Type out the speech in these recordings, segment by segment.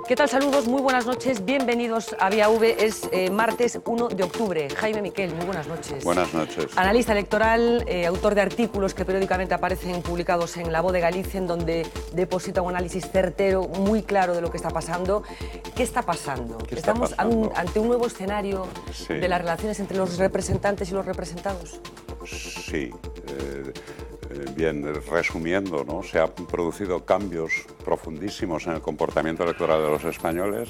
¿Qué tal? Saludos, muy buenas noches, bienvenidos a Vía V. Es martes 1 de octubre. Jaime Miquel, muy buenas noches. Buenas noches. Analista electoral, autor de artículos que periódicamente aparecen publicados en La Voz de Galicia, en donde deposita un análisis certero, muy claro de lo que está pasando. ¿Qué está pasando? ¿Estamos ante un nuevo escenario de las relaciones entre los representantes y los representados? Sí. Bien, resumiendo, ¿no? Se han producido cambios profundísimos en el comportamiento electoral de los españoles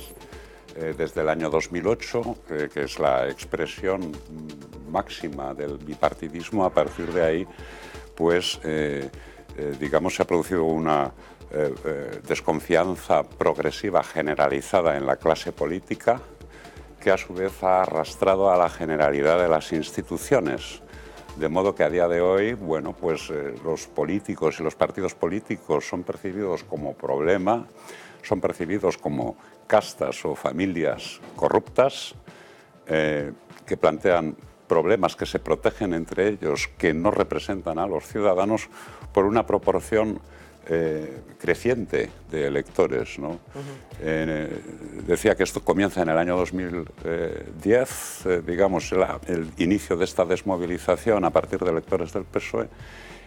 desde el año 2008, que es la expresión máxima del bipartidismo. A partir de ahí, pues, digamos, se ha producido una desconfianza progresiva generalizada en la clase política, que a su vez ha arrastrado a la generalidad de las instituciones. De modo que a día de hoy, bueno, pues los políticos y los partidos políticos son percibidos como problema, son percibidos como castas o familias corruptas que plantean problemas que se protegen entre ellos, que no representan a los ciudadanos por una proporción creciente de electores, ¿no? Decía que esto comienza en el año 2010, digamos, el inicio de esta desmovilización a partir de electores del PSOE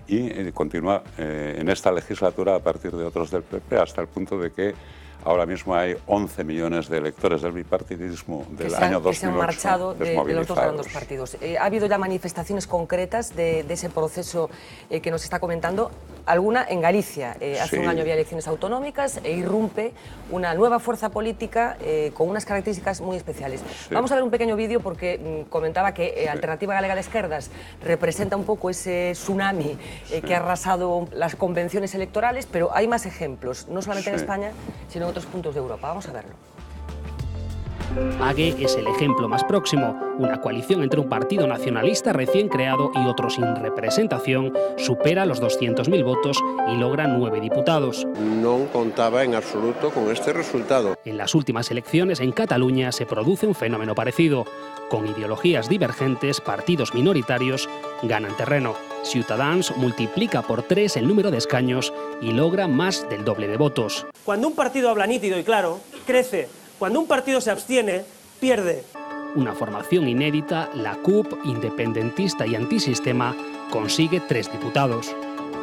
y continúa en esta legislatura a partir de otros del PP, hasta el punto de que ahora mismo hay 11 millones de electores del bipartidismo del año 2008 que se han marchado de los dos grandes partidos. ¿Ha habido ya manifestaciones concretas de ese proceso que nos está comentando? Alguna en Galicia. Hace un año había elecciones autonómicas e irrumpe una nueva fuerza política con unas características muy especiales. Vamos a ver un pequeño vídeo porque comentaba que Alternativa Galega de Esquerdas representa un poco ese tsunami que ha arrasado las convenciones electorales, pero hay más ejemplos, no solamente en España, sino en otros puntos de Europa. Vamos a verlo. AGE es el ejemplo más próximo. Una coalición entre un partido nacionalista recién creado y otro sin representación supera los 200.000 votos y logra 9 diputados. No contaba en absoluto con este resultado. En las últimas elecciones en Cataluña se produce un fenómeno parecido. Con ideologías divergentes, partidos minoritarios ganan terreno. Ciutadans multiplica por 3 el número de escaños y logra más del doble de votos. Cuando un partido habla nítido y claro, crece. Cuando un partido se abstiene, pierde. Una formación inédita, la CUP, independentista y antisistema, consigue 3 diputados.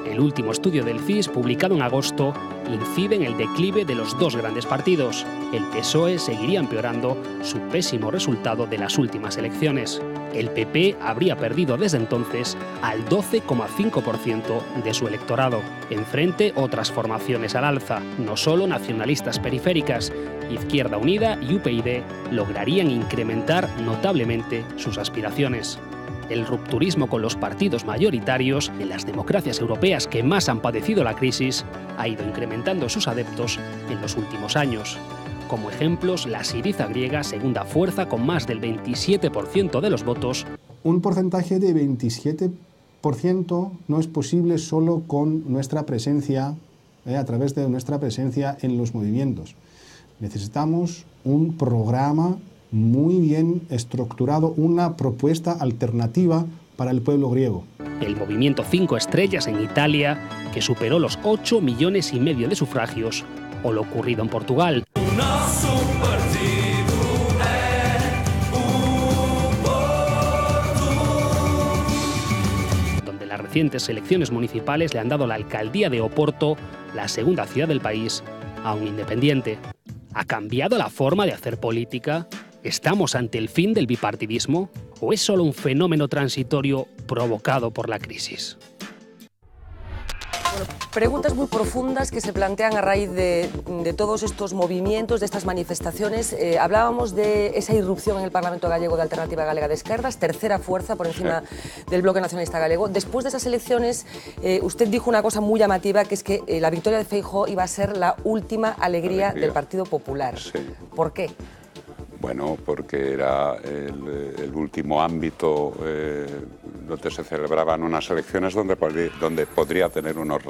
El último estudio del CIS, publicado en agosto, incide en el declive de los dos grandes partidos. El PSOE seguiría empeorando su pésimo resultado de las últimas elecciones. El PP habría perdido desde entonces al 12,5% de su electorado. Enfrente, otras formaciones al alza, no solo nacionalistas periféricas. Izquierda Unida y UPyD lograrían incrementar notablemente sus aspiraciones. El rupturismo con los partidos mayoritarios en las democracias europeas que más han padecido la crisis ha ido incrementando sus adeptos en los últimos años. Como ejemplos, la Syriza griega, segunda fuerza con más del 27% de los votos. Un porcentaje de 27% no es posible solo con nuestra presencia, a través de nuestra presencia en los movimientos. Necesitamos un programa muy bien estructurado, una propuesta alternativa para el pueblo griego. El movimiento 5 estrellas en Italia, que superó los 8,5 millones de sufragios, o lo ocurrido en Portugal. Donde las recientes elecciones municipales le han dado la alcaldía de Oporto, la segunda ciudad del país, a un independiente. ¿Ha cambiado la forma de hacer política? ¿Estamos ante el fin del bipartidismo? ¿O es solo un fenómeno transitorio provocado por la crisis? Bueno, preguntas muy profundas que se plantean a raíz de todos estos movimientos, de estas manifestaciones. Hablábamos de esa irrupción en el Parlamento gallego de Alternativa Galega de Esquerdas, tercera fuerza por encima del Bloque Nacionalista Galego. Después de esas elecciones, usted dijo una cosa muy llamativa, que es que la victoria de Feijóo iba a ser la última alegría del Partido Popular. Sí. ¿Por qué? Bueno, porque era el último ámbito donde se celebraban unas elecciones donde podría tener unos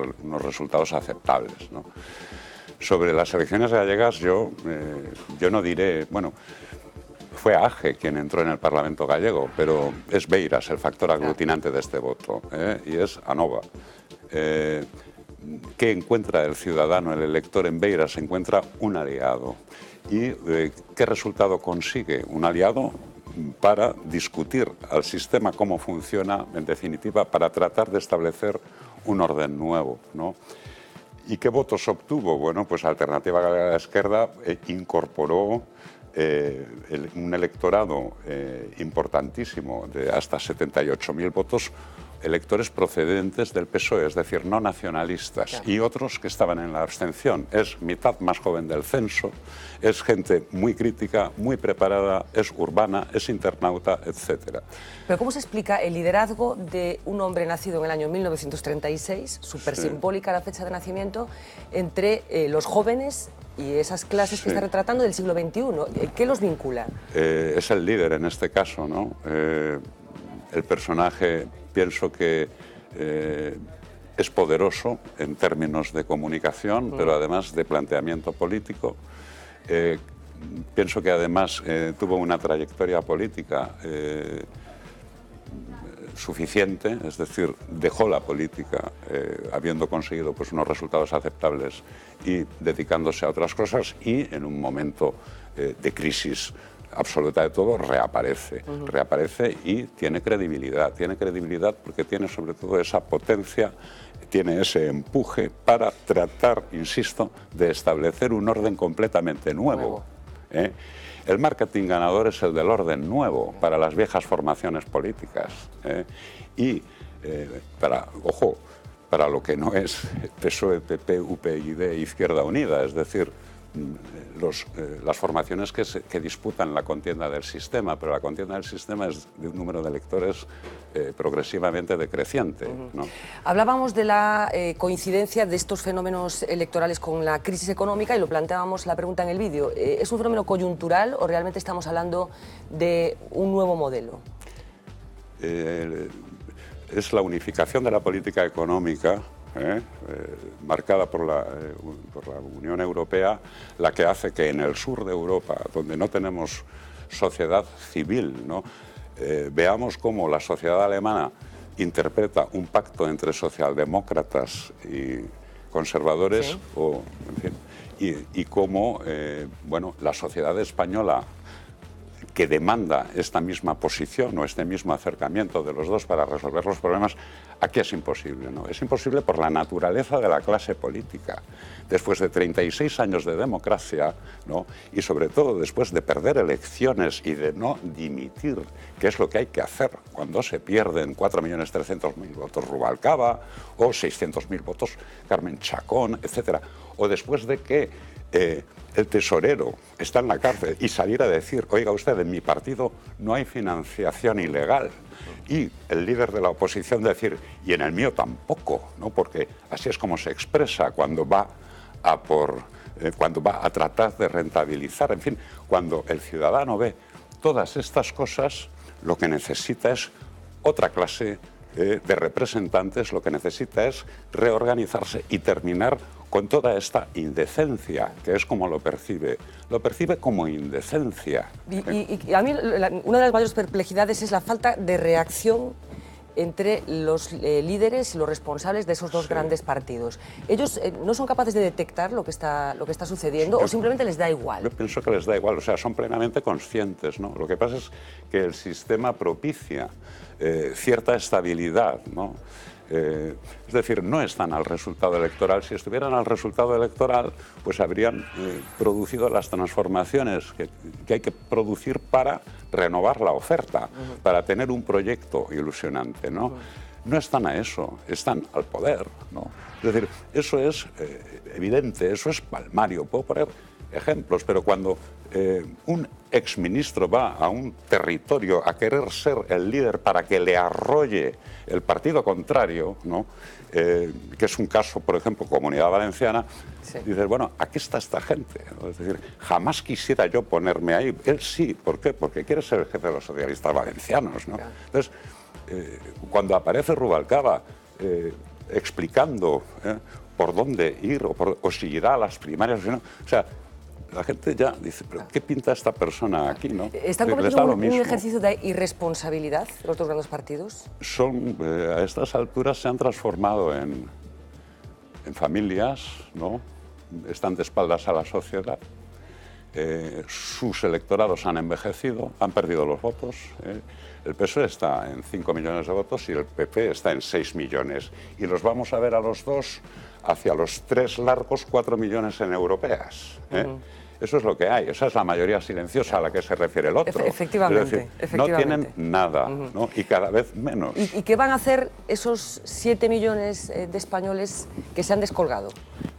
resultados aceptables, ¿no? Sobre las elecciones gallegas yo no diré, bueno, fue Age quien entró en el Parlamento gallego, pero es Beiras el factor aglutinante de este voto, y es Anova. ¿Qué encuentra el ciudadano, el elector en Beiras? Encuentra un aliado. ¿Y qué resultado consigue? Un aliado para discutir al sistema cómo funciona, en definitiva, para tratar de establecer un orden nuevo, ¿no? ¿Y qué votos obtuvo? Bueno, pues Alternativa Galega de la Esquerda incorporó un electorado importantísimo de hasta 78.000 votos, electores procedentes del PSOE, es decir, no nacionalistas, y otros que estaban en la abstención. Es mitad más joven del censo, es gente muy crítica, muy preparada, es urbana, es internauta, etc. Pero ¿cómo se explica el liderazgo de un hombre nacido en el año 1936, súper simbólica la fecha de nacimiento, entre los jóvenes y esas clases que está retratando del siglo XXI? ¿Qué los vincula? Es el líder en este caso, ¿no? El personaje, pienso que es poderoso en términos de comunicación, pero además de planteamiento político. Pienso que además tuvo una trayectoria política suficiente, es decir, dejó la política habiendo conseguido pues, unos resultados aceptables y dedicándose a otras cosas, y en un momento de crisis absoluta de todo reaparece, reaparece y tiene credibilidad porque tiene sobre todo esa potencia, tiene ese empuje para tratar, insisto, de establecer un orden completamente nuevo. El marketing ganador es el del orden nuevo para las viejas formaciones políticas, y para lo que no es PSOE, PP, UPyD, Izquierda Unida, es decir, las formaciones que disputan la contienda del sistema, pero la contienda del sistema es de un número de electores progresivamente decreciente, ¿no? Hablábamos de la coincidencia de estos fenómenos electorales con la crisis económica y lo planteábamos la pregunta en el vídeo. ¿Es un fenómeno coyuntural o realmente estamos hablando de un nuevo modelo? Es la unificación de la política económica marcada por la Unión Europea, la que hace que en el sur de Europa, donde no tenemos sociedad civil, ¿no? Veamos cómo la sociedad alemana interpreta un pacto entre socialdemócratas y conservadores, y cómo bueno, la sociedad española, que demanda esta misma posición o este mismo acercamiento de los dos para resolver los problemas, aquí es imposible, ¿no? Es imposible por la naturaleza de la clase política. Después de 36 años de democracia, ¿no? Y sobre todo después de perder elecciones y de no dimitir, que es lo que hay que hacer cuando se pierden 4.300.000 votos Rubalcaba o 600.000 votos Carmen Chacón, etc. O después de que el tesorero está en la cárcel y salir a decir, oiga usted, en mi partido no hay financiación ilegal, y el líder de la oposición decir, y en el mío tampoco, ¿no? Porque así es como se expresa cuando va a tratar de rentabilizar. En fin, cuando el ciudadano ve todas estas cosas, lo que necesita es otra clase de representantes, lo que necesita es reorganizarse y terminar con toda esta indecencia, que es como lo percibe como indecencia. Y a mí una de las mayores perplejidades es la falta de reacción entre los líderes y los responsables de esos dos grandes partidos. ¿Ellos no son capaces de detectar lo que está sucediendo o simplemente les da igual? Yo pienso que les da igual, o sea, son plenamente conscientes, ¿no? Lo que pasa es que el sistema propicia cierta estabilidad, ¿no? Es decir, no están al resultado electoral. Si estuvieran al resultado electoral, pues habrían producido las transformaciones que hay que producir para renovar la oferta, para tener un proyecto ilusionante, ¿no? No están a eso, están al poder, ¿no? Es decir, eso es evidente, eso es palmario. Puedo poner ejemplos, pero cuando un exministro va a un territorio a querer ser el líder para que le arrolle el partido contrario, ¿no? Que es un caso, por ejemplo, Comunidad Valenciana, dices, bueno, aquí está esta gente, ¿no? Es decir, jamás quisiera yo ponerme ahí. Él sí, ¿por qué? Porque quiere ser el jefe de los socialistas valencianos, ¿no? Entonces, cuando aparece Rubalcaba explicando por dónde ir o si irá a las primarias, ¿no? O sea, la gente ya dice, pero ¿qué pinta esta persona aquí, no? ¿Están cometiendo un ejercicio de irresponsabilidad los dos grandes partidos? A estas alturas se han transformado en familias, ¿no? Están de espaldas a la sociedad. Sus electorados han envejecido, han perdido los votos. El PSOE está en 5 millones de votos y el PP está en 6 millones. Y los vamos a ver a los dos hacia los 3 largos 4 millones en europeas. Eso es lo que hay, esa es la mayoría silenciosa a la que se refiere el otro. Efectivamente. Es decir, no tienen nada, ¿no? Y cada vez menos. ¿Y qué van a hacer esos 7 millones de españoles que se han descolgado?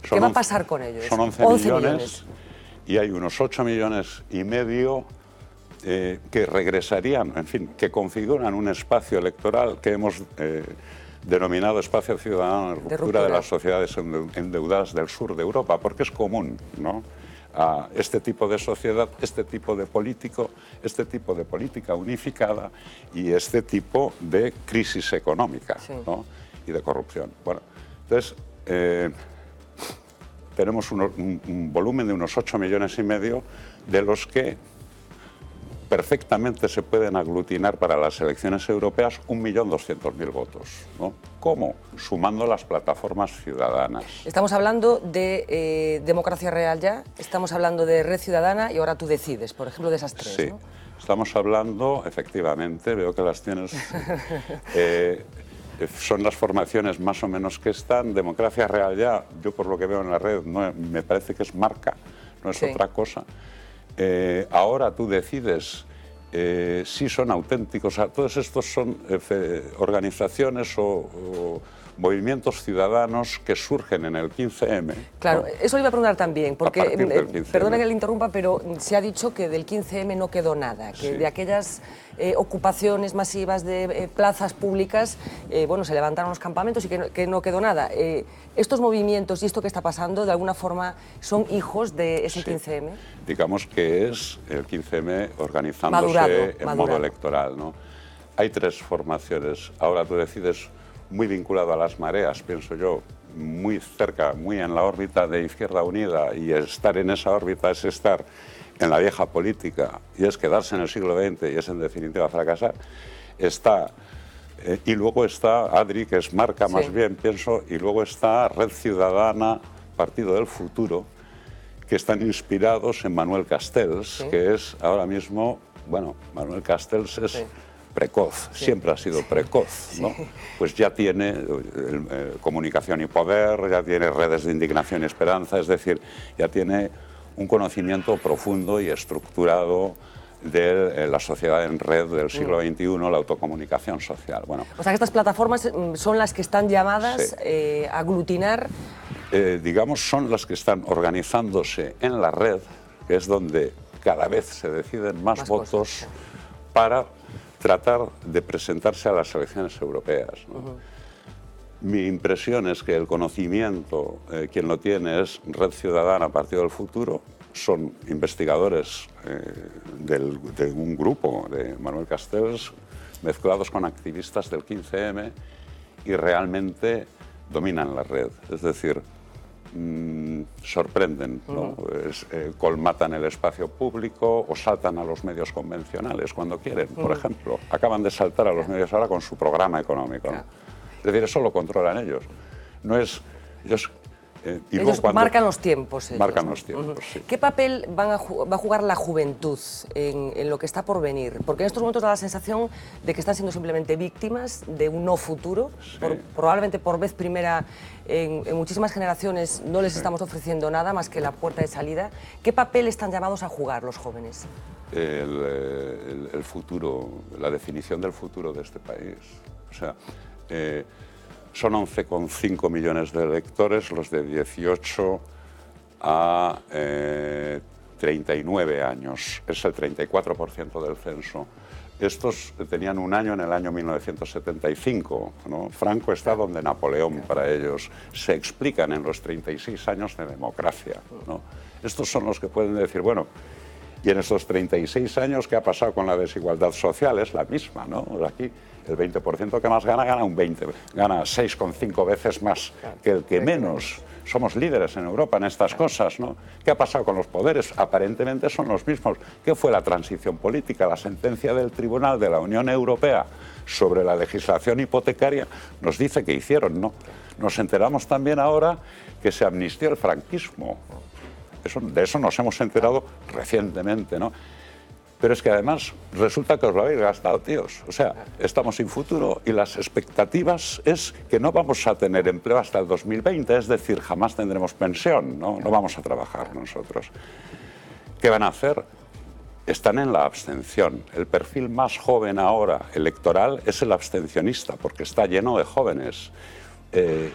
¿Qué va a pasar con ellos? Son 11 millones y hay unos 8 millones y medio que regresarían, en fin, que configuran un espacio electoral que hemos denominado espacio ciudadano de ruptura de las sociedades endeudadas del sur de Europa, porque es común, ¿no?, a este tipo de sociedad, este tipo de político, este tipo de política unificada y este tipo de crisis económica, ¿no?, y de corrupción. Bueno, entonces tenemos un volumen de unos 8 millones y medio de los que perfectamente se pueden aglutinar para las elecciones europeas 1.200.000 votos, ¿no? ¿Cómo? Sumando las plataformas ciudadanas. Estamos hablando de Democracia Real ya, estamos hablando de Red Ciudadana y ahora Tú Decides, por ejemplo, de esas tres, sí, ¿no? Estamos hablando, efectivamente, veo que las tienes... son las formaciones más o menos que están. Democracia Real ya, yo por lo que veo en la red, no, me parece que es marca, no es otra cosa. Ahora Tú Decides, sí son auténticos, o sea, todos estos son organizaciones o movimientos ciudadanos que surgen en el 15M. Claro, ¿no? Eso le iba a preguntar también, porque, perdona que le interrumpa, pero se ha dicho que del 15M no quedó nada, que de aquellas ocupaciones masivas de plazas públicas, bueno, se levantaron los campamentos y que no quedó nada. ¿Estos movimientos y esto que está pasando, de alguna forma, son hijos de ese 15M? Digamos que es el 15M organizándose en modo electoral, ¿no? Hay 3 formaciones. Ahora Tú Decides, muy vinculado a las mareas, pienso yo, muy cerca, muy en la órbita de Izquierda Unida, y estar en esa órbita es estar en la vieja política, y es quedarse en el siglo XX, y es en definitiva fracasar. Y luego está ADRI, que es marca más bien, pienso, y luego está Red Ciudadana, Partido del Futuro, que están inspirados en Manuel Castells, que es ahora mismo, bueno, Manuel Castells es precoz, siempre ha sido precoz, ¿no? Pues ya tiene comunicación y poder, ya tiene redes de indignación y esperanza, es decir, ya tiene un conocimiento profundo y estructurado de la sociedad en red del siglo XXI, la autocomunicación social. Bueno, o sea que estas plataformas son las que están llamadas a aglutinar... digamos, son las que están organizándose en la red, que es donde cada vez se deciden más votos para tratar de presentarse a las elecciones europeas, ¿no? Mi impresión es que el conocimiento, quien lo tiene es Red Ciudadana, Partido del Futuro, son investigadores de un grupo de Manuel Castells, mezclados con activistas del 15M, y realmente dominan la red, es decir, sorprenden, ¿no? Colmatan el espacio público o saltan a los medios convencionales cuando quieren, por ejemplo. Acaban de saltar a los medios ahora con su programa económico, ¿no? Es decir, eso lo controlan ellos. No es... Ellos marcan los tiempos. Marcan los tiempos, sí. ¿Qué papel va a jugar la juventud en lo que está por venir? Porque en estos momentos da la sensación de que están siendo simplemente víctimas de un no futuro. Probablemente por vez primera en muchísimas generaciones no les estamos ofreciendo nada más que la puerta de salida. ¿Qué papel están llamados a jugar los jóvenes? El futuro, la definición del futuro de este país. O sea, son 11,5 millones de electores, los de 18 a 39 años. Es el 34% del censo. Estos tenían un año en el año 1975, ¿no? Franco está donde Napoleón para ellos. Se explican en los 36 años de democracia, ¿no? Estos son los que pueden decir, bueno, Y en estos 36 años, ¿qué ha pasado con la desigualdad social? Es la misma, ¿no? Aquí el 20% que más gana, gana 6,5 veces más que el que menos. Somos líderes en Europa en estas cosas, ¿no? ¿Qué ha pasado con los poderes? Aparentemente son los mismos. ¿Qué fue la transición política? La sentencia del Tribunal de la Unión Europea sobre la legislación hipotecaria nos dice que hicieron, ¿no? Nos enteramos también ahora que se amnistió el franquismo. De eso nos hemos enterado recientemente, ¿no? Pero es que además resulta que os lo habéis gastado, tíos. O sea, estamos sin futuro y las expectativas es que no vamos a tener empleo hasta el 2020, es decir, jamás tendremos pensión, ¿no? No vamos a trabajar nosotros. ¿Qué van a hacer? Están en la abstención. El perfil más joven ahora electoral es el abstencionista, porque está lleno de jóvenes.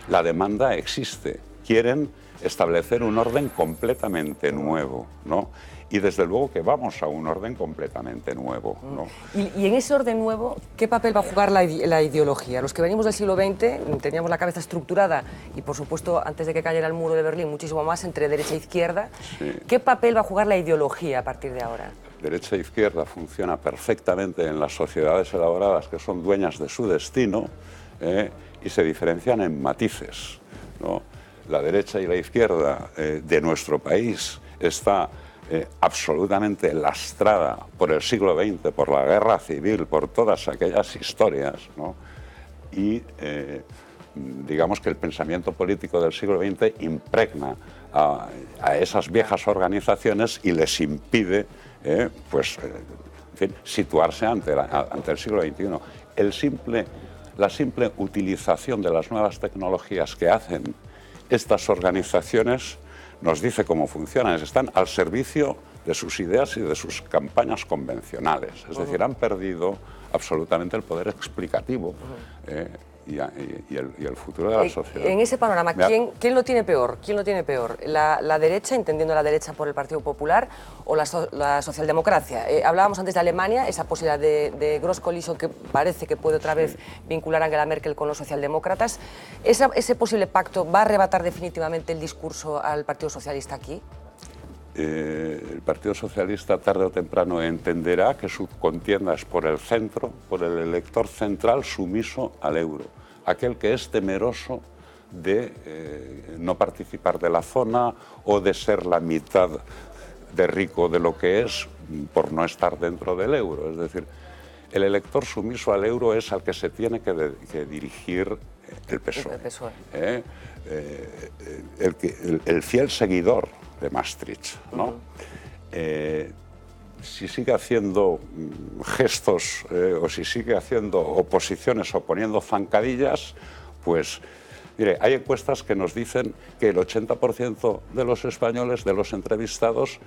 La demanda existe. Quieren establecer un orden completamente nuevo, ¿no? Y desde luego que vamos a un orden completamente nuevo, ¿no? Y en ese orden nuevo, ¿qué papel va a jugar la ideología? Los que venimos del siglo XX teníamos la cabeza estructurada y, por supuesto, antes de que cayera el muro de Berlín, muchísimo más entre derecha e izquierda. Sí. ¿Qué papel va a jugar la ideología a partir de ahora? Derecha e izquierda funciona perfectamente en las sociedades elaboradas que son dueñas de su destino y se diferencian en matices, ¿no? La derecha y la izquierda de nuestro país está absolutamente lastrada por el siglo XX, por la guerra civil, por todas aquellas historias, ¿no? Y digamos que el pensamiento político del siglo XX impregna a esas viejas organizaciones y les impide en fin, situarse ante el siglo XXI. La simple utilización de las nuevas tecnologías que hacen estas organizaciones nos dice cómo funcionan. Están al servicio de sus ideas y de sus campañas convencionales. Es decir, han perdido absolutamente el poder explicativo y el futuro de la sociedad. En ese panorama, ¿quién lo tiene peor? ¿Quién lo tiene peor? ¿La derecha, entendiendo la derecha por el Partido Popular, o la socialdemocracia? Hablábamos antes de Alemania, esa posibilidad de Groß-Koalition que parece que puede otra vez vincular a Angela Merkel con los socialdemócratas. ¿Ese posible pacto va a arrebatar definitivamente el discurso al Partido Socialista aquí? El Partido Socialista tarde o temprano entenderá que su contienda es por el centro, por el elector central sumiso al euro, aquel que es temeroso de no participar de la zona o de ser la mitad de rico de lo que es por no estar dentro del euro. Es decir, el elector sumiso al euro es al que se tiene que dirigir el PSOE. El fiel seguidor de Maastricht, ¿no? Si sigue haciendo gestos o si sigue haciendo oposiciones o poniendo zancadillas, pues mire, hay encuestas que nos dicen que el 80% de los españoles, de los entrevistados,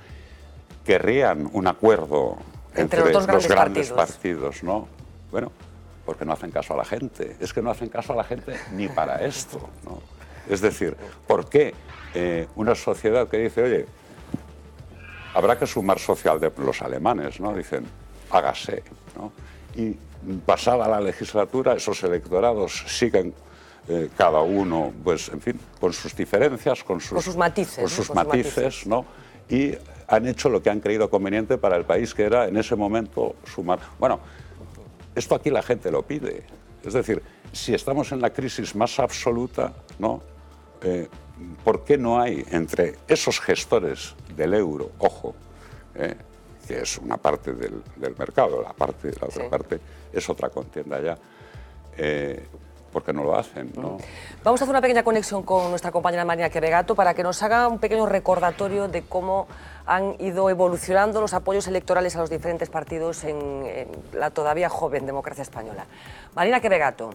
querrían un acuerdo entre los dos grandes partidos, ¿no? Bueno, porque no hacen caso a la gente. Es que no hacen caso a la gente ni para esto, ¿no? Es decir, ¿por qué una sociedad que dice, oye, habrá que sumar social de los alemanes, ¿no? Dicen, hágase, ¿no? Y pasada la legislatura, esos electorados siguen cada uno, pues, en fin, con sus diferencias, con sus matices, ¿no? Y han hecho lo que han creído conveniente para el país, que era en ese momento sumar. Bueno, esto aquí la gente lo pide. Es decir, si estamos en la crisis más absoluta, ¿no? ¿Por qué no hay entre esos gestores del euro, ojo, que es una parte del mercado, la otra parte es otra contienda ya, ¿por qué no lo hacen, ¿no? Vamos a hacer una pequeña conexión con nuestra compañera Marina Quevegato para que nos haga un pequeño recordatorio de cómo han ido evolucionando los apoyos electorales a los diferentes partidos en la todavía joven democracia española. Marina Quevegato,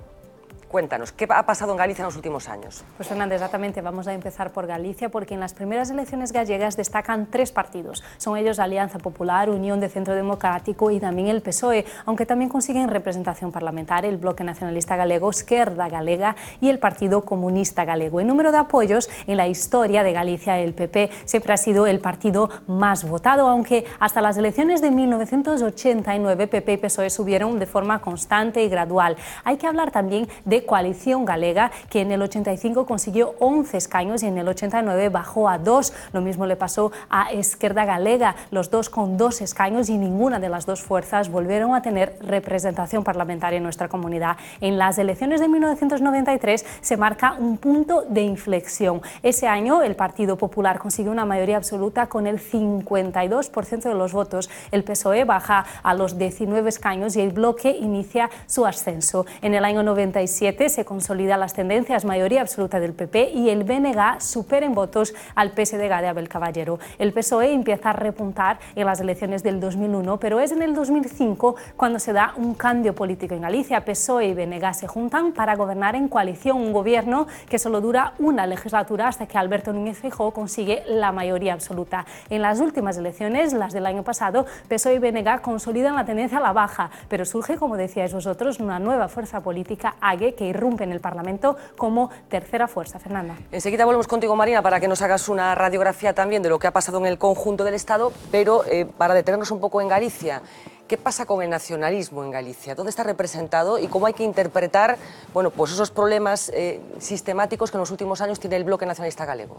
cuéntanos, ¿qué ha pasado en Galicia en los últimos años? Pues Fernanda, exactamente, vamos a empezar por Galicia porque en las primeras elecciones gallegas destacan tres partidos. Son ellos Alianza Popular, Unión de Centro Democrático y también el PSOE, aunque también consiguen representación parlamentaria el Bloque Nacionalista Galego, Esquerda Galega y el Partido Comunista Galego. En número de apoyos, en la historia de Galicia el PP siempre ha sido el partido más votado, aunque hasta las elecciones de 1989 PP y PSOE subieron de forma constante y gradual. Hay que hablar también de de Coalición Galega, que en el 85 consiguió 11 escaños y en el 89 bajó a 2. Lo mismo le pasó a Esquerda Galega, los dos con 2 escaños, y ninguna de las dos fuerzas volvieron a tener representación parlamentaria en nuestra comunidad. En las elecciones de 1993 se marca un punto de inflexión. Ese año el Partido Popular consiguió una mayoría absoluta con el 52% de los votos. El PSOE baja a los 19 escaños y el bloque inicia su ascenso. En el año 97 se consolidan las tendencias, mayoría absoluta del PP, y el BNG supera en votos al PSDG de Abel Caballero. El PSOE empieza a repuntar en las elecciones del 2001, pero es en el 2005 cuando se da un cambio político en Galicia. PSOE y BNG se juntan para gobernar en coalición, un gobierno que solo dura una legislatura hasta que Alberto Núñez Feijóo consigue la mayoría absoluta. En las últimas elecciones, las del año pasado, PSOE y BNG consolidan la tendencia a la baja, pero surge, como decíais vosotros, una nueva fuerza política, AGE, que irrumpe en el Parlamento como tercera fuerza. Fernanda. Enseguida volvemos contigo, Marina, para que nos hagas una radiografía también de lo que ha pasado en el conjunto del Estado, pero para detenernos un poco en Galicia. ¿Qué pasa con el nacionalismo en Galicia? ¿Dónde está representado y cómo hay que interpretar, bueno, pues esos problemas sistemáticos que en los últimos años tiene el Bloque Nacionalista Galego?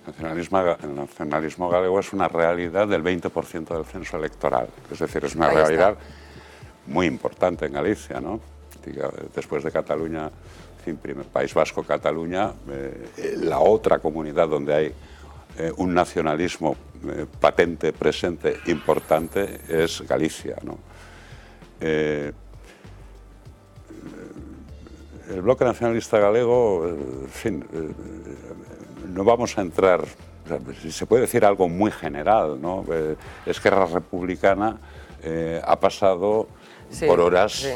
El nacionalismo galego es una realidad del 20% del censo electoral. Es decir, es una realidad muy importante en Galicia, ¿no? Después de Cataluña, en fin, País Vasco, Cataluña, la otra comunidad donde hay un nacionalismo patente, presente, importante, es Galicia, ¿no? El Bloque Nacionalista Galego, en fin, no vamos a entrar, se puede decir algo muy general, ¿no? Esquerra Republicana ha pasado por horas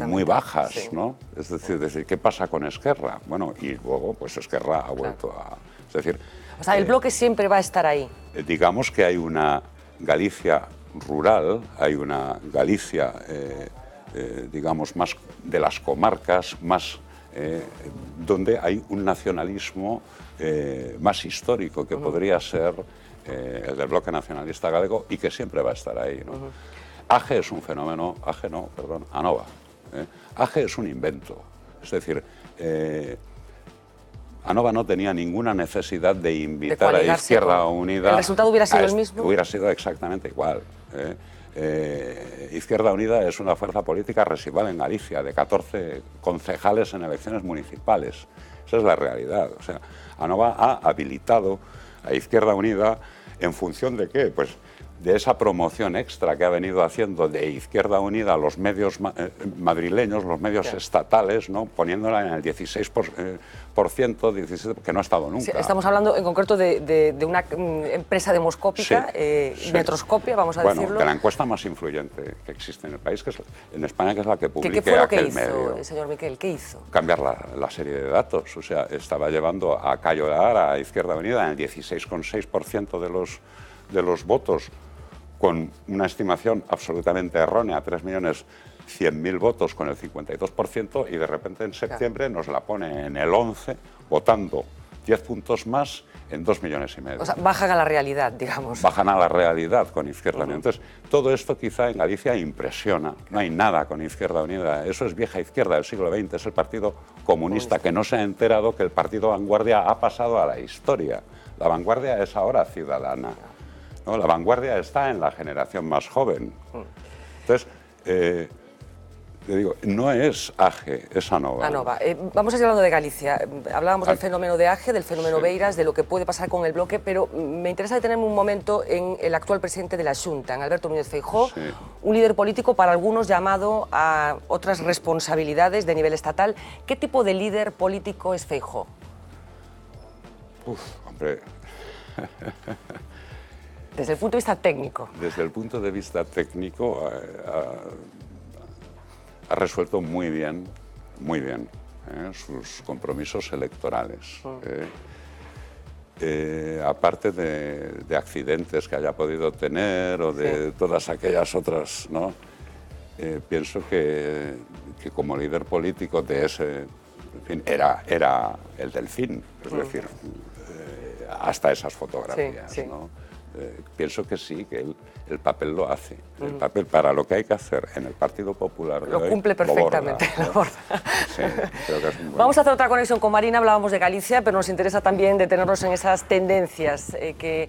muy bajas, ¿no? Es decir, ¿qué pasa con Esquerra? Bueno, y luego, pues Esquerra ha vuelto a... Es decir, o sea, el bloque siempre va a estar ahí. Digamos que hay una Galicia rural, hay una Galicia, digamos, más de las comarcas, más donde hay un nacionalismo más histórico que podría ser el del Bloque Nacionalista Galego y que siempre va a estar ahí, ¿no? AGE es un fenómeno, ANOVA. AGE es un invento, es decir, ANOVA no tenía ninguna necesidad de invitar a Izquierda Unida. ¿El resultado hubiera sido el mismo? Hubiera sido exactamente igual. Izquierda Unida es una fuerza política residual en Galicia, de 14 concejales en elecciones municipales. Esa es la realidad. O sea, ANOVA ha habilitado a Izquierda Unida en función de ¿qué? Pues de esa promoción extra que ha venido haciendo de Izquierda Unida a los medios madrileños, los medios estatales, ¿no? Poniéndola en el 16%, 17%, que no ha estado nunca. Sí, estamos hablando en concreto de una empresa demoscópica, Metroscopia, vamos a decirlo. Bueno, de la encuesta más influyente que existe en el país, que es en España, que es la que publica ¿Qué fue lo aquel que hizo, medio. Señor Miquel? ¿Qué hizo? Cambiar la serie de datos. O sea, estaba llevando a callar a Izquierda Unida en el 16,6% de los votos, con una estimación absolutamente errónea, 3.100.000 votos con el 52%, y de repente en septiembre nos la pone en el 11%, votando 10 puntos más en 2,5 millones. O sea, bajan a la realidad, digamos. Bajan a la realidad con Izquierda Unida. Entonces, todo esto quizá en Galicia impresiona. No hay nada con Izquierda Unida. Eso es vieja izquierda del siglo XX, es el Partido Comunista, que no se ha enterado que el Partido Vanguardia ha pasado a la historia. La vanguardia es ahora ciudadana, ¿no? La vanguardia está en la generación más joven. Entonces, te digo, no es AGE, es ANOVA. ANOVA. Vamos a seguir hablando de Galicia. Hablábamos del fenómeno de AGE, del fenómeno Beiras, de lo que puede pasar con el bloque, pero me interesa detenerme un momento en el actual presidente de la Xunta, en Alberto Núñez Feijóo, un líder político para algunos llamado a otras responsabilidades de nivel estatal. ¿Qué tipo de líder político es Feijóo? Hombre... Desde el punto de vista técnico. Desde el punto de vista técnico ha resuelto muy bien sus compromisos electorales. Aparte de accidentes que haya podido tener o de todas aquellas otras, ¿no? Pienso que como líder político de ese, en fin, era el delfín, es decir, hasta esas fotografías, ¿no? pienso que sí, que el papel lo hace. El papel para lo que hay que hacer en el Partido Popular lo cumple perfectamente. Lo borda. Sí, creo que es un buen... Vamos a hacer otra conexión con Marina. Hablábamos de Galicia, pero nos interesa también detenernos en esas tendencias que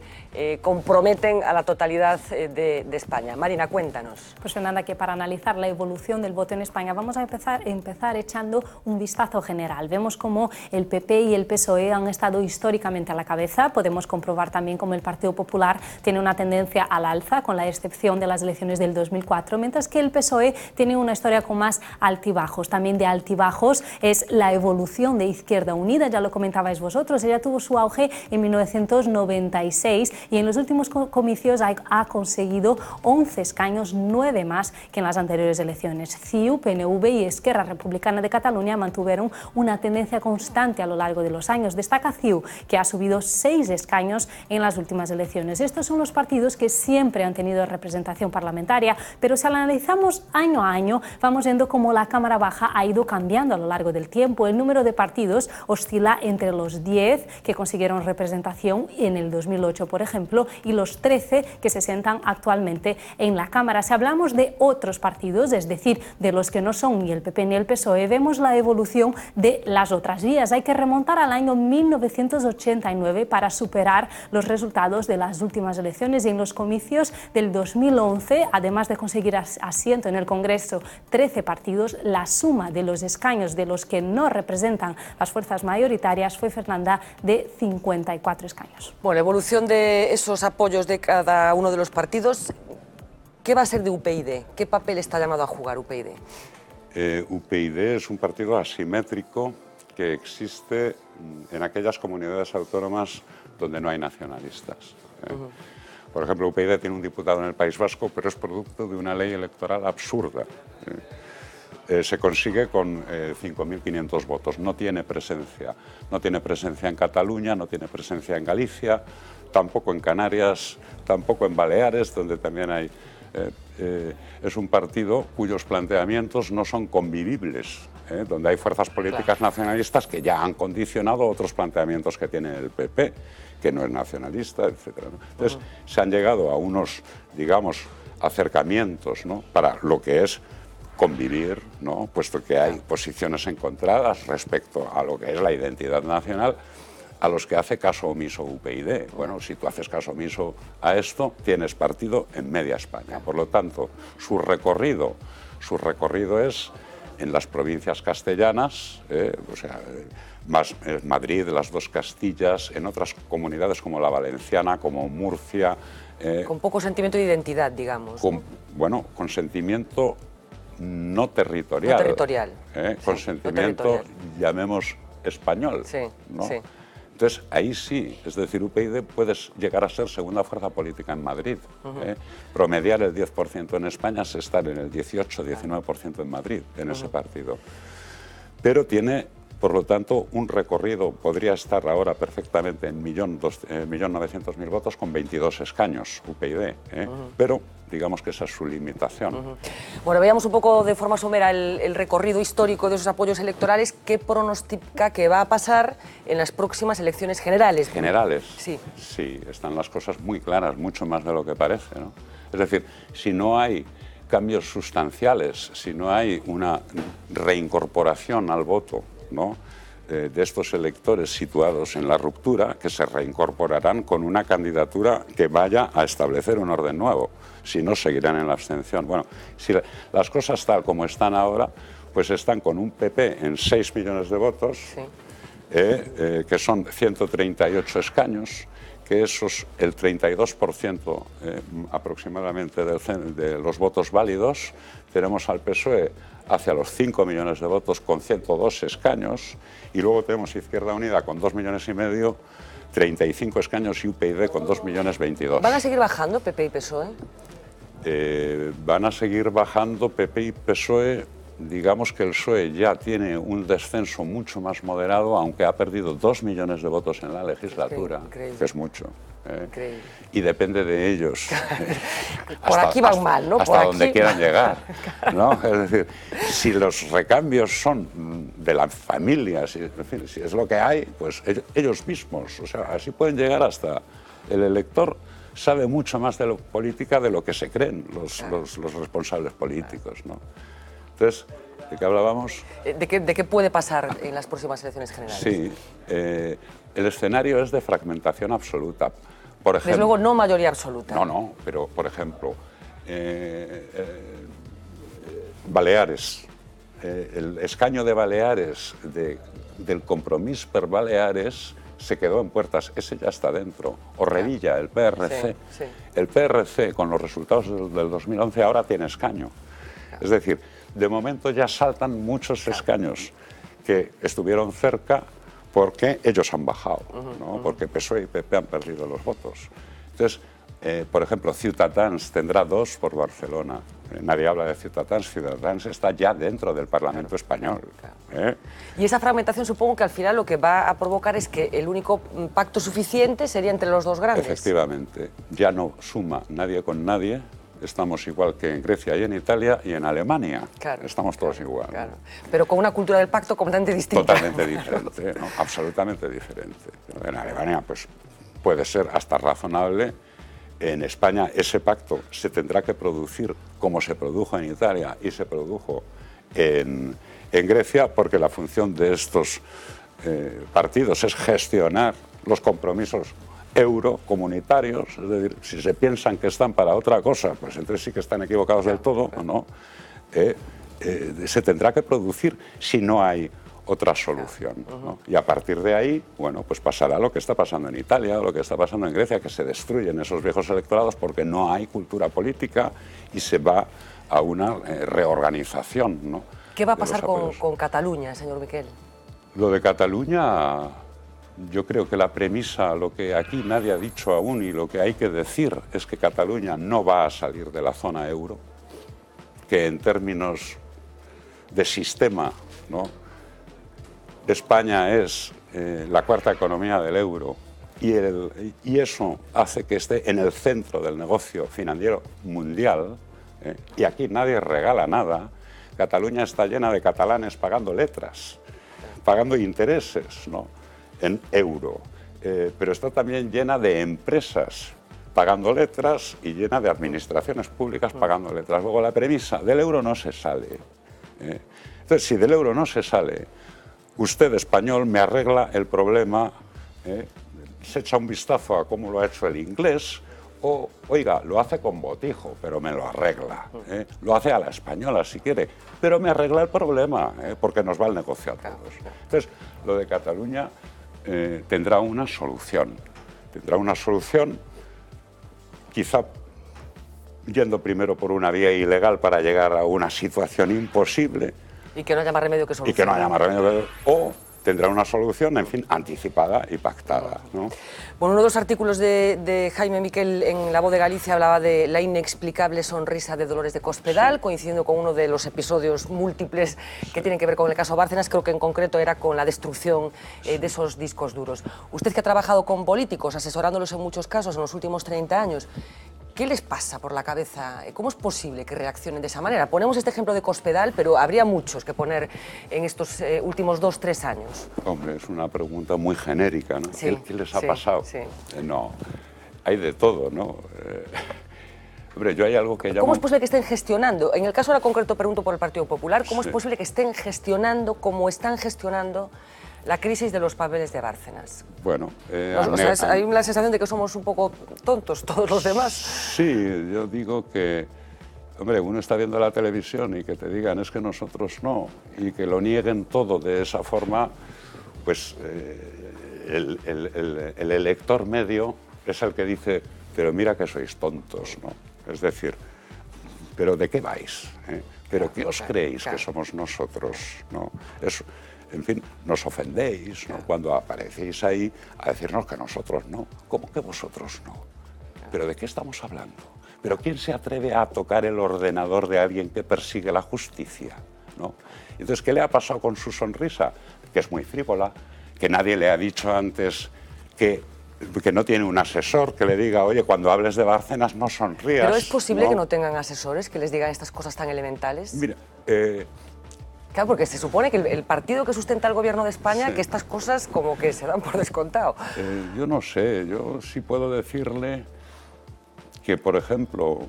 comprometen a la totalidad de España. Marina, cuéntanos. Pues Fernanda, que para analizar la evolución del voto en España vamos a empezar echando un vistazo general. Vemos cómo el PP y el PSOE han estado históricamente a la cabeza. Podemos comprobar también cómo el Partido Popular tiene una tendencia al alza, con la excepción de las elecciones del 2004, mientras que el PSOE tiene una historia con más altibajos. También de altibajos es la evolución de Izquierda Unida, ya lo comentabais vosotros. Ella tuvo su auge en 1996 y en los últimos comicios ha conseguido 11 escaños, 9 más que en las anteriores elecciones. CiU, PNV y Esquerra Republicana de Cataluña mantuvieron una tendencia constante a lo largo de los años. Destaca CiU, que ha subido 6 escaños en las últimas elecciones. Estos son los partidos que siempre han tenido representación parlamentaria, pero si analizamos año a año, vamos viendo cómo la Cámara Baja ha ido cambiando a lo largo del tiempo. El número de partidos oscila entre los 10 que consiguieron representación en el 2008, por ejemplo, y los 13 que se sientan actualmente en la Cámara. Si hablamos de otros partidos, es decir, de los que no son ni el PP ni el PSOE, vemos la evolución de las otras vías. Hay que remontar al año 1989 para superar los resultados de las últimas elecciones, y en los comicios del 2011, además de conseguir asiento en el Congreso 13 partidos, la suma de los escaños de los que no representan las fuerzas mayoritarias fue, Fernanda, de 54 escaños. Bueno, la evolución de esos apoyos de cada uno de los partidos, ¿qué va a ser de UPyD? ¿Qué papel está llamado a jugar UPyD? UPyD es un partido asimétrico que existe en aquellas comunidades autónomas donde no hay nacionalistas. Por ejemplo, UPyD tiene un diputado en el País Vasco, pero es producto de una ley electoral absurda. Se consigue con 5.500 votos. No tiene presencia. No tiene presencia en Cataluña, no tiene presencia en Galicia, tampoco en Canarias, tampoco en Baleares, donde también hay... es un partido cuyos planteamientos no son convivibles, donde hay fuerzas políticas nacionalistas que ya han condicionado otros planteamientos que tiene el PP, que no es nacionalista, etc. Entonces, se han llegado a unos, digamos, acercamientos, ¿no?, para lo que es convivir, ¿no?, puesto que hay posiciones encontradas respecto a lo que es la identidad nacional, a los que hace caso omiso UPyD. Bueno, si tú haces caso omiso a esto, tienes partido en media España. Por lo tanto, su recorrido es en las provincias castellanas, o sea, más Madrid, las dos Castillas, en otras comunidades como la valenciana, como Murcia. Con poco sentimiento de identidad, digamos. Bueno, con sentimiento no territorial. No territorial. Con sentimiento, llamemos, español. Sí, ¿no? Sí. Entonces, ahí sí, es decir, UPyD puedes llegar a ser segunda fuerza política en Madrid. Promediar el 10% en España es estar en el 18-19% en Madrid, en ese partido. Pero tiene, por lo tanto, un recorrido, podría estar ahora perfectamente en 1.900.000 votos con 22 escaños, UPyD, pero digamos que esa es su limitación. Bueno, veamos un poco de forma somera el recorrido histórico de esos apoyos electorales. ¿Qué pronostica que va a pasar en las próximas elecciones generales? ¿Generales? Sí. Sí, están las cosas muy claras, mucho más de lo que parece, ¿no? Es decir, si no hay cambios sustanciales, si no hay una reincorporación al voto, ¿no?, de estos electores situados en la ruptura, que se reincorporarán con una candidatura que vaya a establecer un orden nuevo, si no seguirán en la abstención. Bueno, si las cosas tal como están ahora, pues están con un PP en 6 millones de votos, sí, que son 138 escaños, que esos, el 32% aproximadamente de los votos válidos. Tenemos al PSOE hacia los 5 millones de votos con 102 escaños, y luego tenemos Izquierda Unida con 2,5 millones, 35 escaños, y UPyD con 2,22 millones. ¿Van a seguir bajando PP y PSOE? Van a seguir bajando PP y PSOE. Digamos que el PSOE ya tiene un descenso mucho más moderado, aunque ha perdido 2 millones de votos en la legislatura, que es mucho. Y depende de ellos. Por aquí van mal, ¿no? Hasta donde quieran llegar, ¿no? Es decir, si los recambios son de las familias, en fin, si es lo que hay, pues ellos mismos, o sea, así pueden llegar hasta el elector sabe mucho más de política de lo que se creen los responsables políticos, ¿no? Entonces, ¿de qué hablábamos? ¿De qué puede pasar en las próximas elecciones generales? Sí, el escenario es de fragmentación absoluta. Por ejemplo, desde luego no mayoría absoluta. No, pero por ejemplo, Baleares, el escaño de Baleares, del Compromís per Baleares, se quedó en puertas, ese ya está dentro. O Revilla, el PRC. Sí. El PRC, con los resultados del 2011, ahora tiene escaño. Es decir, de momento ya saltan muchos escaños que estuvieron cerca porque ellos han bajado, ¿no? Porque PSOE y PP han perdido los votos. Entonces, por ejemplo, Ciutadans tendrá 2 por Barcelona. Nadie habla de Ciutadans. Ciutadans está ya dentro del Parlamento español. Y esa fragmentación supongo que al final lo que va a provocar es que el único pacto suficiente sería entre los dos grandes. Efectivamente. Ya no suma nadie con nadie. Estamos igual que en Grecia y en Italia y en Alemania. Claro, estamos todos igual. Claro. Pero con una cultura del pacto completamente distinta. Totalmente diferente, ¿no? Absolutamente diferente. En Alemania pues, puede ser hasta razonable. En España ese pacto se tendrá que producir como se produjo en Italia y se produjo en Grecia, porque la función de estos partidos es gestionar los compromisos eurocomunitarios, es decir, si se piensan que están para otra cosa, pues entonces sí que están equivocados del todo, ¿no? Se tendrá que producir si no hay otra solución, ¿no? Y a partir de ahí, bueno, pues pasará lo que está pasando en Italia, lo que está pasando en Grecia, que se destruyen esos viejos electorados porque no hay cultura política y se va a una reorganización, ¿no? ¿Qué va a pasar con Cataluña, señor Miquel? Lo de Cataluña, yo creo que la premisa, lo que aquí nadie ha dicho aún y lo que hay que decir es que Cataluña no va a salir de la zona euro, que en términos de sistema, ¿no? España es la cuarta economía del euro y eso hace que esté en el centro del negocio financiero mundial, y aquí nadie regala nada. Cataluña está llena de catalanes pagando letras, pagando intereses, ¿no? En euro, pero está también llena de empresas pagando letras y llena de administraciones públicas pagando letras. Luego la premisa, del euro no se sale. Entonces, si del euro no se sale, usted, español, me arregla el problema, se echa un vistazo a cómo lo ha hecho el inglés, o, oiga, lo hace con botijo, pero me lo arregla. Lo hace a la española, si quiere, pero me arregla el problema, porque nos va el negocio a todos. Entonces, lo de Cataluña tendrá una solución. Tendrá una solución, quizá yendo primero por una vía ilegal para llegar a una situación imposible. Y que no haya más remedio que solución. Y que no haya más remedio. O tendrá una solución, en fin, anticipada y pactada, ¿no? Bueno, uno de los artículos de Jaime Miquel en La Voz de Galicia hablaba de la inexplicable sonrisa de Dolores de Cospedal, coincidiendo con uno de los episodios múltiples que tienen que ver con el caso Bárcenas. Creo que en concreto era con la destrucción de esos discos duros. Usted, que ha trabajado con políticos, asesorándolos en muchos casos en los últimos 30 años, ¿qué les pasa por la cabeza? ¿Cómo es posible que reaccionen de esa manera? Ponemos este ejemplo de Cospedal, pero habría muchos que poner en estos últimos 2-3 años. Hombre, es una pregunta muy genérica, ¿no? Sí, ¿Qué les ha pasado? Sí. No, hay de todo, ¿no? Hombre, yo hay algo que llamo... ¿Cómo es posible que estén gestionando? En el caso ahora concreto pregunto por el Partido Popular, ¿cómo es posible que estén gestionando como están gestionando la crisis de los papeles de Bárcenas? Bueno, hay la sensación de que somos un poco tontos todos los demás. Sí, yo digo que, hombre, uno está viendo la televisión y que te digan es que nosotros no, y que lo nieguen todo de esa forma, pues el elector medio es el que dice, pero mira que sois tontos, ¿no? Es decir, ¿pero de qué vais? ¿Pero qué os creéis que somos nosotros, ¿no? En fin, nos ofendéis, ¿no? Cuando aparecéis ahí a decirnos que nosotros no. ¿Cómo que vosotros no? ¿Pero de qué estamos hablando? ¿Pero quién se atreve a tocar el ordenador de alguien que persigue la justicia, ¿no? Entonces, ¿qué le ha pasado con su sonrisa? Que es muy frívola, que nadie le ha dicho antes que no tiene un asesor que le diga, oye, cuando hables de Bárcenas no sonrías. ¿Pero es posible que no tengan asesores que les digan estas cosas tan elementales? Mira, claro, porque se supone que el partido que sustenta el gobierno de España, sí, que estas cosas como que se dan por descontado. Yo no sé, yo sí puedo decirle que, por ejemplo,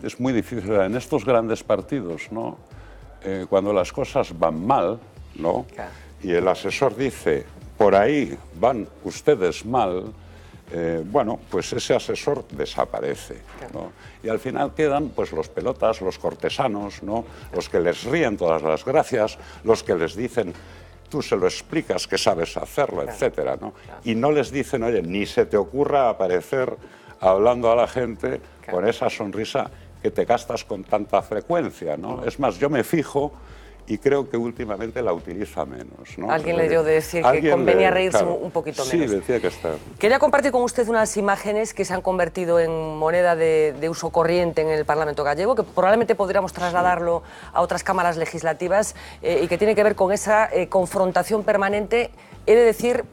es muy difícil en estos grandes partidos, ¿no? Cuando las cosas van mal, ¿no? Y el asesor dice, por ahí van ustedes mal, bueno, pues ese asesor desaparece, ¿no? Y al final quedan pues los pelotas, los cortesanos, ¿no? Los que les ríen todas las gracias, los que les dicen, tú se lo explicas que sabes hacerlo, etcétera, ¿no? Y no les dicen, oye, ni se te ocurra aparecer hablando a la gente con esa sonrisa que te gastas con tanta frecuencia, ¿no? Es más, yo me fijo y creo que últimamente la utiliza menos, ¿no? Alguien le dio de decir que convenía reírse un poquito menos. Sí, decía que está. Quería compartir con usted unas imágenes que se han convertido en moneda de uso corriente en el Parlamento gallego, que probablemente podríamos trasladarlo a otras cámaras legislativas y que tiene que ver con esa confrontación permanente, he de decir,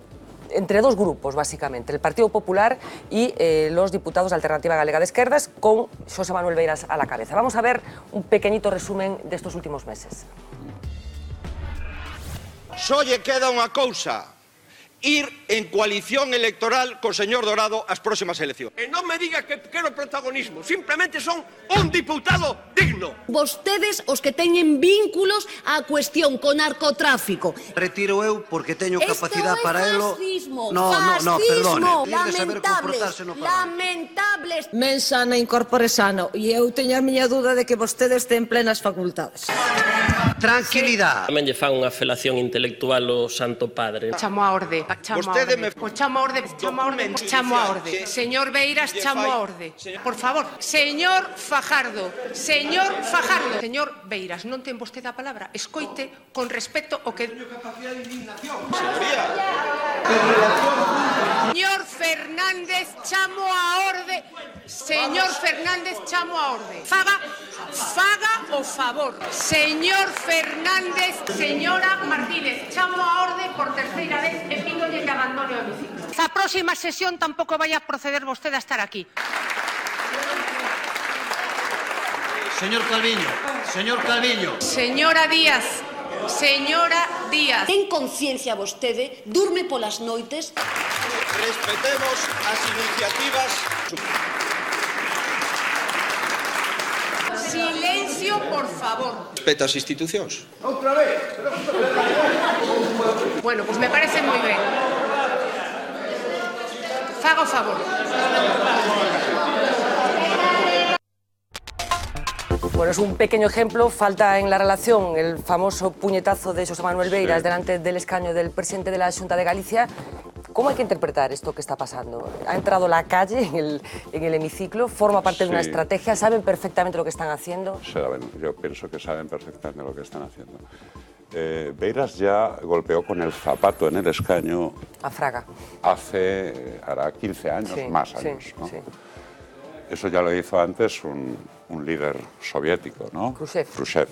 entre dos grupos, básicamente, el Partido Popular y los diputados de Alternativa Galega de Esquerdas, con Xosé Manuel Beiras a la cabeza. Vamos a ver un pequeñito resumen de estos últimos meses. Só lle queda unha cousa, ir en coalición electoral co señor Dorado ás próximas eleccións. E non me diga que quero protagonismo, simplemente son un diputado digno. Vostedes os que teñen vínculos á cuestión co narcotráfico. Retiro eu porque teño capacidade para elo. Fascismo, no, perdone. Lamentables. Men sana incorpore sano, e eu teño a miña dúda de que vostedes ten plenas facultades. Tranquilidade. Tamén lle fan unha felación intelectual ao Santo Padre. Chamo a orde, chamo a orde. Señor Beiras, chamo a orde. Por favor, señor Fajardo. Señor Beiras, non ten vostede a palabra. Escoite con respeto o que... Señor Fernández, chamo a orde. Señor Fernández, chamo a orde. Faga o favor. Señor Fernández, señora Martínez, chamo a orde por terceira vez e pídolle que abandone o hemiciclo. A próxima sesión tampouco vai a proceder vostede a estar aquí. Señor Calviño. Señora Díaz. Ten conciencia vostede, durme polas noites. Respetemos as iniciativas. Silencio, por favor. Respeta as institucións. Outra vez. Bueno, pues me parece moi ben. Faga o favor. Bueno, es un pequeño ejemplo, falta en la relación el famoso puñetazo de Xosé Manuel Beiras delante del escaño del presidente de la Xunta de Galicia. ¿Cómo hay que interpretar esto que está pasando? ¿Ha entrado la calle en el hemiciclo? ¿Forma parte de una estrategia? ¿Saben perfectamente lo que están haciendo? Yo pienso que saben perfectamente lo que están haciendo. Beiras ya golpeó con el zapato en el escaño a Fraga. Hará 15 años, más años, ¿no? Sí. Eso ya lo hizo antes un líder soviético, ¿no? Khrushchev.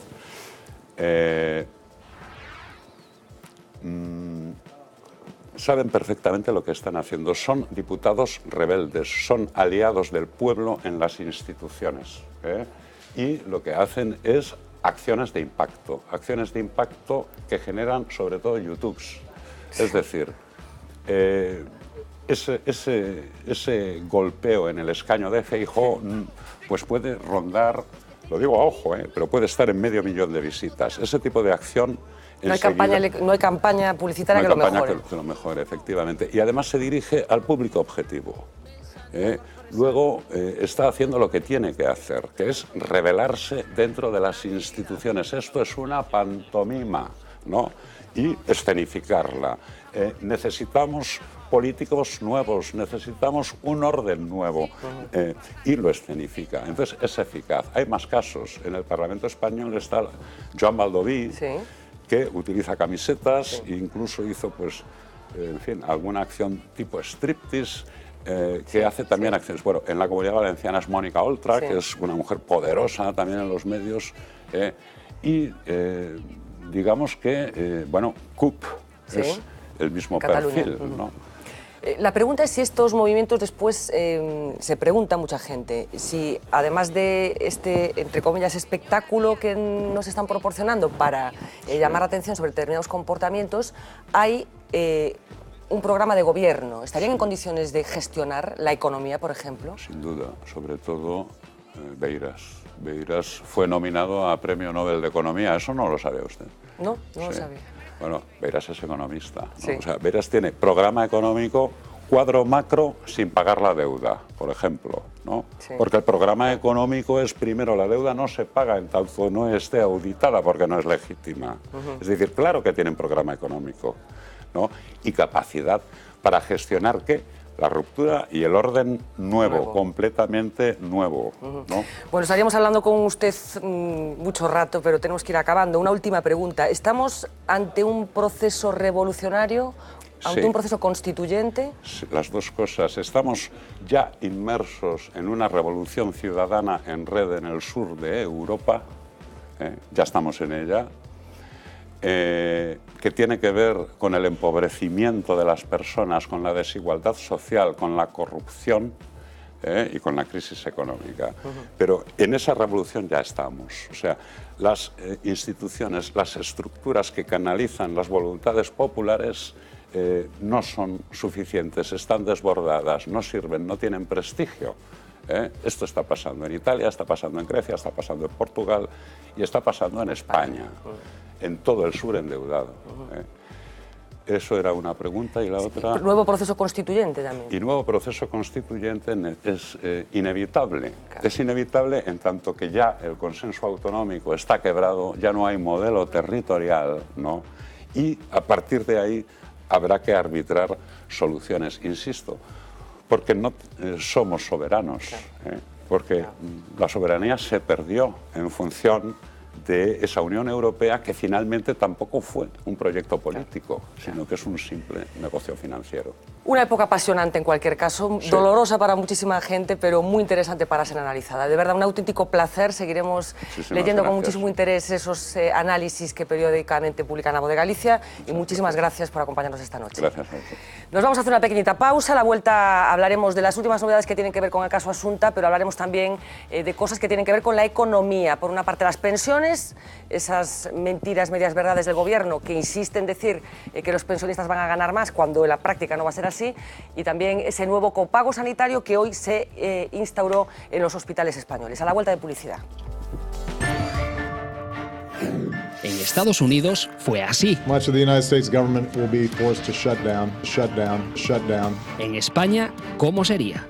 Saben perfectamente lo que están haciendo. Son diputados rebeldes, son aliados del pueblo en las instituciones. Y lo que hacen es acciones de impacto que generan sobre todo YouTubes. Es decir, ese golpeo en el escaño de Feijóo pues puede rondar, lo digo a ojo, pero puede estar en 500.000 de visitas. Ese tipo de acción... No hay campaña publicitaria que lo mejore. Que lo mejore, efectivamente. Y además se dirige al público objetivo. Luego está haciendo lo que tiene que hacer, que es rebelarse dentro de las instituciones. Esto es una pantomima, ¿no? Y escenificarla. Necesitamos políticos nuevos, necesitamos un orden nuevo y lo escenifica. Entonces es eficaz. Hay más casos. En el Parlamento español está Joan Baldoví, que utiliza camisetas e incluso hizo, pues, en fin, alguna acción tipo striptease, que hace también acciones. Bueno, en la Comunidad Valenciana es Mónica Oltra, que es una mujer poderosa también en los medios, y digamos que, bueno, CUP es el mismo perfil, ¿no? La pregunta es si estos movimientos después, se pregunta mucha gente, si además de este, entre comillas, espectáculo que nos están proporcionando para llamar la atención sobre determinados comportamientos, hay un programa de gobierno. ¿Estarían en condiciones de gestionar la economía, por ejemplo? Sin duda, sobre todo Beiras. Beiras fue nominado a Premio Nobel de Economía, eso no lo sabe usted. No, no lo sabía. Bueno, Beiras es economista, ¿no? Sí. O sea, Beiras tiene programa económico, cuadro macro sin pagar la deuda, por ejemplo, ¿no? Sí. Porque el programa económico es, primero, la deuda no se paga en tanto no esté auditada porque no es legítima. Es decir, claro que tienen programa económico, ¿no? Y capacidad para gestionar, ¿qué? La ruptura y el orden nuevo. Completamente nuevo, ¿no? Bueno, estaríamos hablando con usted mucho rato, pero tenemos que ir acabando. Una última pregunta. ¿Estamos ante un proceso revolucionario, ante un proceso constituyente? Sí, las dos cosas. Estamos ya inmersos en una revolución ciudadana en red en el sur de Europa, ya estamos en ella, que tiene que ver con el empobrecimiento de las personas, con la desigualdad social, con la corrupción y con la crisis económica. Pero en esa revolución ya estamos. O sea, las instituciones, las estructuras que canalizan las voluntades populares no son suficientes, están desbordadas, no sirven, no tienen prestigio. Esto está pasando en Italia, está pasando en Grecia, está pasando en Portugal y está pasando en España, en todo el sur endeudado. Eso era una pregunta y la otra... Nuevo proceso constituyente también. Y nuevo proceso constituyente es inevitable. Claro. Es inevitable en tanto que ya el consenso autonómico está quebrado, ya no hay modelo territorial, ¿no? Y a partir de ahí habrá que arbitrar soluciones, insisto, porque no somos soberanos, porque la soberanía se perdió en función de esa Unión Europea que finalmente tampoco fue un proyecto político, sino que es un simple negocio financiero. Una época apasionante en cualquier caso, dolorosa para muchísima gente, pero muy interesante para ser analizada. De verdad, un auténtico placer. Seguiremos leyendo con muchísimo interés esos análisis que periódicamente publica La Voz de Galicia y muchísimas gracias por acompañarnos esta noche. Gracias a usted. Nos vamos a hacer una pequeñita pausa. A la vuelta hablaremos de las últimas novedades que tienen que ver con el caso Asunta, pero hablaremos también de cosas que tienen que ver con la economía. Por una parte, las pensiones, esas mentiras, medias verdades del gobierno que insiste en decir que los pensionistas van a ganar más cuando en la práctica no va a ser así, y también ese nuevo copago sanitario que hoy se instauró en los hospitales españoles. A la vuelta de publicidad. En Estados Unidos fue así. Much of the United States government will be forced to shut down. En España, ¿cómo sería?